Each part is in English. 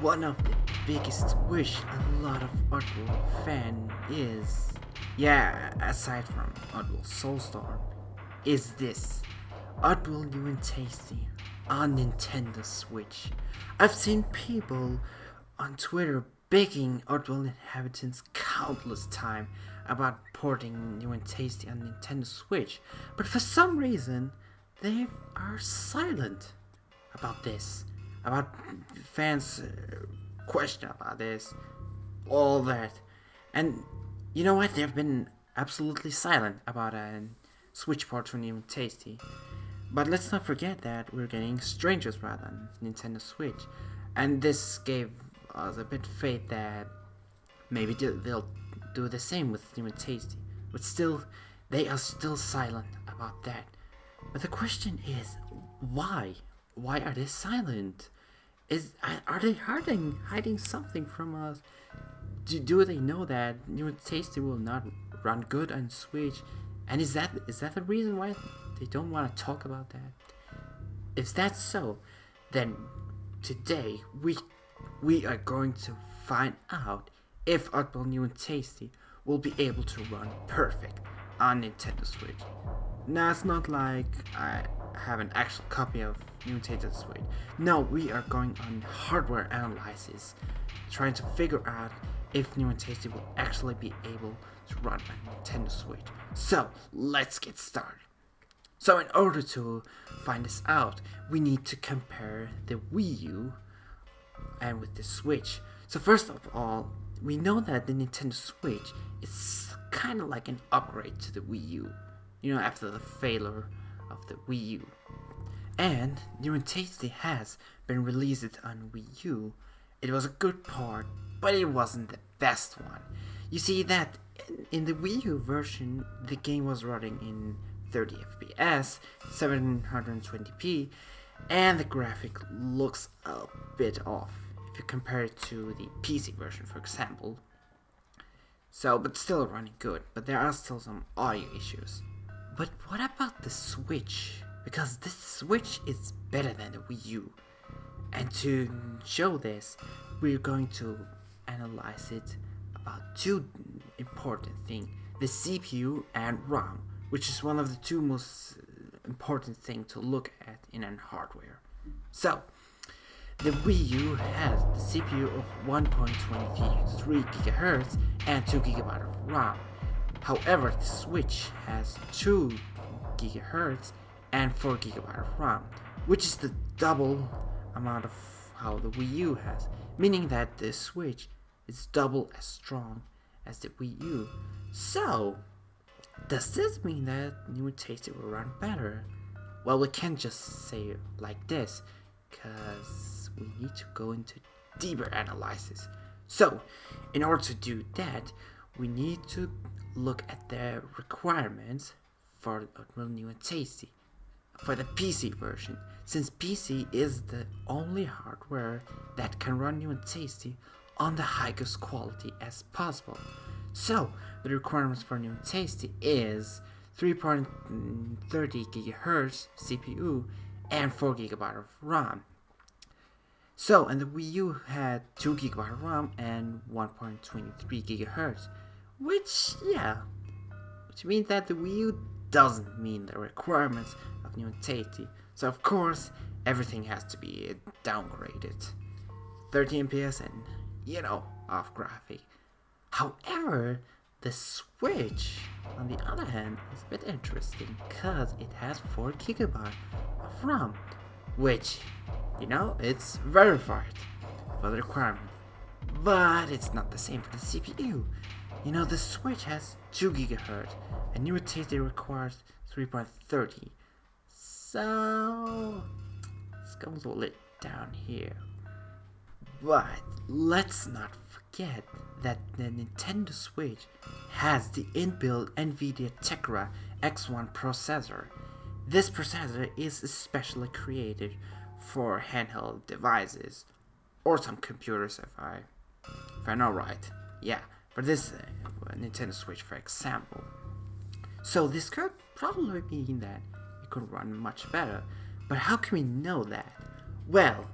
One of the biggest wish a lot of Oddworld fan is, yeah, aside from Oddworld Soulstorm, is this Oddworld New and Tasty on Nintendo Switch. I've seen people on Twitter begging Oddworld inhabitants countless time about porting New and Tasty on Nintendo Switch, but for some reason they are silent about this, about fans' question about this, all that. And you know what? They've been absolutely silent about a Switch port for New and Tasty. But let's not forget that we're getting Strangers Wrath on Nintendo Switch, and this gave us a bit faith that maybe they'll do the same with New and Tasty. But still, they are still silent about that. But the question is, why? Why are they silent? Are they hiding something from us? Do they know that New and Tasty will not run good on Switch? And is that the reason why they don't want to talk about that? If that's so, then today we are going to find out if Oddworld New and Tasty will be able to run perfect on Nintendo Switch. Now, it's not like I have an actual copy of New Nintendo Switch. No, we are going on hardware analysis, trying to figure out if New and Tasty will actually be able to run on Nintendo Switch. So, let's get started. So, in order to find this out, we need to compare the Wii U and with the Switch. So, first of all, we know that the Nintendo Switch is kind of like an upgrade to the Wii U. You know, after the failure of the Wii U. And New and Tasty has been released on Wii U. It was a good port, but it wasn't the best one. You see that in the Wii U version, the game was running in 30 FPS, 720p, and the graphic looks a bit off if you compare it to the PC version, for example. So, but still running good, but there are still some audio issues. But what about the Switch? Because this Switch is better than the Wii U. And to show this, we're going to analyze it about two important things: the CPU and RAM, which is one of the two most important things to look at in an hardware. So, the Wii U has the CPU of 1.23 GHz and 2 GB of RAM. However, the Switch has 2 GHz and 4 GB of RAM, which is the double amount of how the Wii U has, meaning that the Switch is double as strong as the Wii U. So, does this mean that New and Tasty will run better? Well, we can't just say it like this, because we need to go into deeper analysis. So, in order to do that, we need to look at the requirements for Oddworld New and Tasty for the PC version, since PC is the only hardware that can run New and Tasty on the highest quality as possible. So, the requirements for New and Tasty is 3.30 GHz CPU and 4 GB of RAM. So, and the Wii U had 2 GB of RAM and 1.23 GHz, which means that the Wii U doesn't meet the requirements of New and Tasty. So, of course, everything has to be downgraded. 30 FPS and, off graphic. However, the Switch, on the other hand, is a bit interesting because it has 4 GB of RAM, which, it's verified for the requirement. But it's not the same for the CPU. The Switch has 2 GHz and New and Tasty requires 3.30. So, this goes a little down here. But let's not forget that the Nintendo Switch has the inbuilt NVIDIA Tegra X1 processor. This processor is especially created for handheld devices, or some computers if I know right. Yeah, for this Nintendo Switch, for example. So this could probably mean that it could run much better. But how can we know that? Well,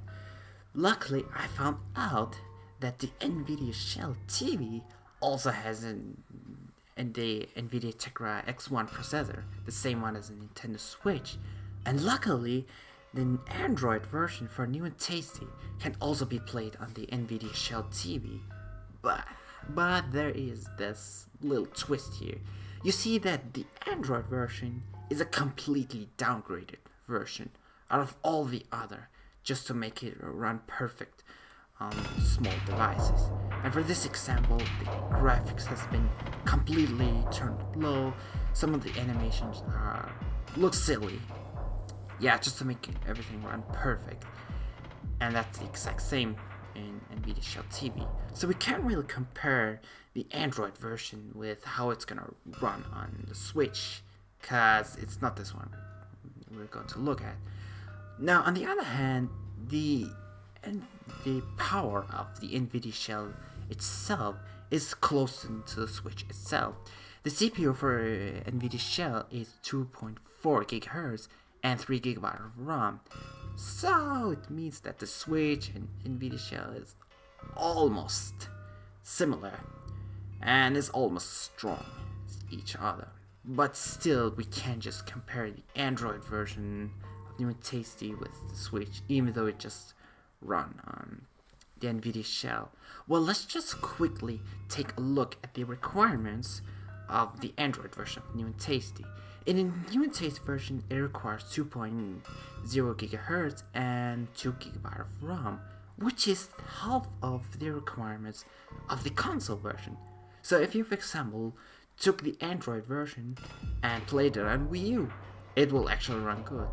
Luckily, I found out that the NVIDIA Shell TV also has the NVIDIA Tegra X1 processor, the same one as the Nintendo Switch. And luckily, the Android version for New and Tasty can also be played on the NVIDIA Shell TV. But there is this little twist here. You see that the Android version is a completely downgraded version out of all the other, just to make it run perfect on small devices. And for this example, the graphics has been completely turned low. Some of the animations look silly. Yeah, just to make everything run perfect. And that's the exact same in NVIDIA Shell TV. So we can't really compare the Android version with how it's gonna run on the Switch, cause it's not this one we're going to look at. Now, on the other hand, the power of the NVIDIA Shell itself is close to the Switch itself. The CPU for NVIDIA Shell is 2.4 GHz and 3 GB of RAM. So it means that the Switch and NVIDIA Shell is almost similar and is almost strong as each other. But still, we can't just compare the Android version of New and Tasty with the Switch, even though it just run on the NVIDIA Shell. Well, let's just quickly take a look at the requirements of the Android version of New and Tasty. In the New and Tasty version, it requires 2.0 GHz and 2 GB of RAM, which is half of the requirements of the console version. So if you, for example, took the Android version and played it on Wii U, it will actually run good.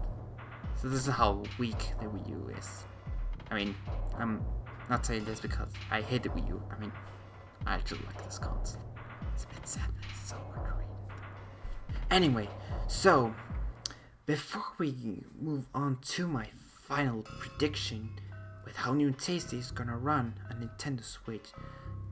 So this is how weak the Wii U is. I mean, I'm not saying this because I hate the Wii U. I mean, I actually like this console. It's a bit sad that it's so underrated. Anyway, so before we move on to my final prediction with how New and Tasty is gonna run on Nintendo Switch,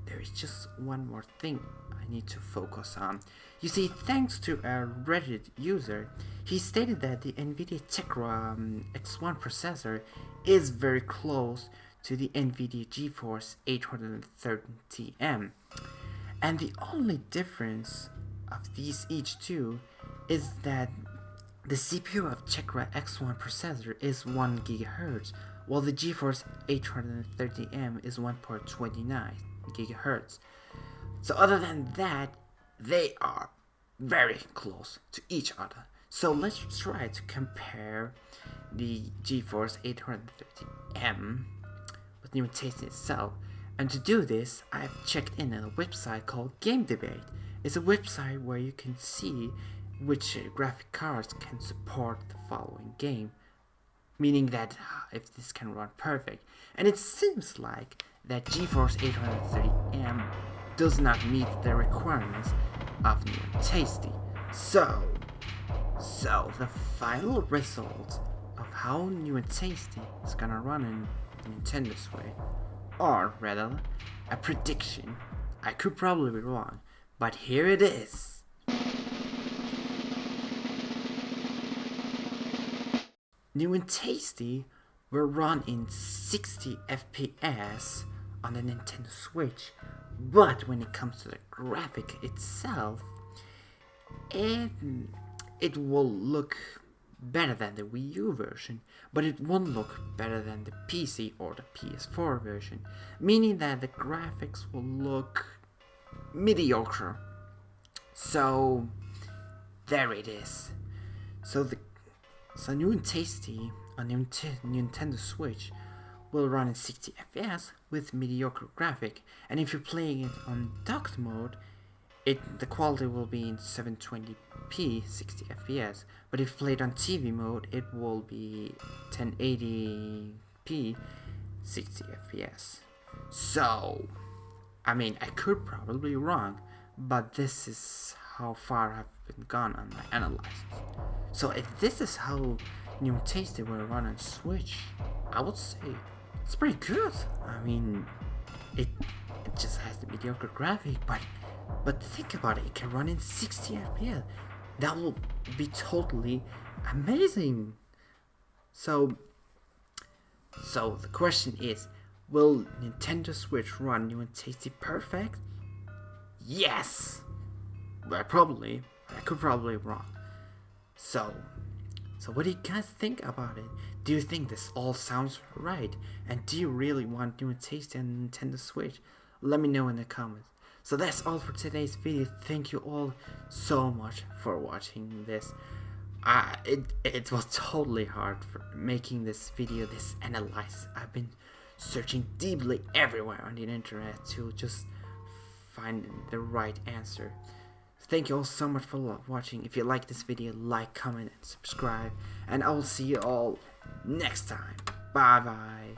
there is just one more thing I need to focus on. You see, thanks to a Reddit user, he stated that the NVIDIA Tegra X1 processor is very close to the NVIDIA GeForce 830M. And the only difference of these each two is that the CPU of Tegra X1 processor is 1 GHz, while the GeForce 830M is 1.29 GHz. So other than that, they are very close to each other. So let's try to compare the GeForce 830M with New and Tasty itself. And to do this, I've checked in a website called Game Debate. It's a website where you can see which graphic cards can support the following game, meaning that if this can run perfect. And it seems like that GeForce 830M does not meet the requirements of New and Tasty. So the final result of how New and Tasty is gonna run in Nintendo Switch, or rather, a prediction. I could probably be wrong, but here it is. New and Tasty will run in 60 FPS on the Nintendo Switch, but when it comes to the graphic itself, it will look better than the Wii U version, but it won't look better than the PC or the PS4 version, meaning that the graphics will look mediocre. So there it is. So New and Tasty on Nintendo Switch will run in 60 FPS with mediocre graphic, and if you're playing it on docked mode, the quality will be in 720p 60 FPS, but if played on TV mode, it will be 1080p 60 FPS. So, I mean, I could probably be wrong, but this is how far I've been gone on my analysis. So if this is how New and Tasty will run on Switch, I would say it's pretty good. I mean, it just has the mediocre graphic, but think about it, it can run in 60 FPS. That will be totally amazing. So So the question is, will Nintendo Switch run new and tasty perfect? Yes! Well, probably. I could probably be wrong. So what do you guys think about it? Do you think this all sounds right? And do you really want new and tasty on Nintendo Switch? Let me know in the comments. So that's all for today's video. Thank you all so much for watching this. It was totally hard for making this video, this analysis. I've been searching deeply everywhere on the internet to just find the right answer. Thank you all so much for watching. If you like this video, like, comment, and subscribe. And I will see you all next time. Bye bye.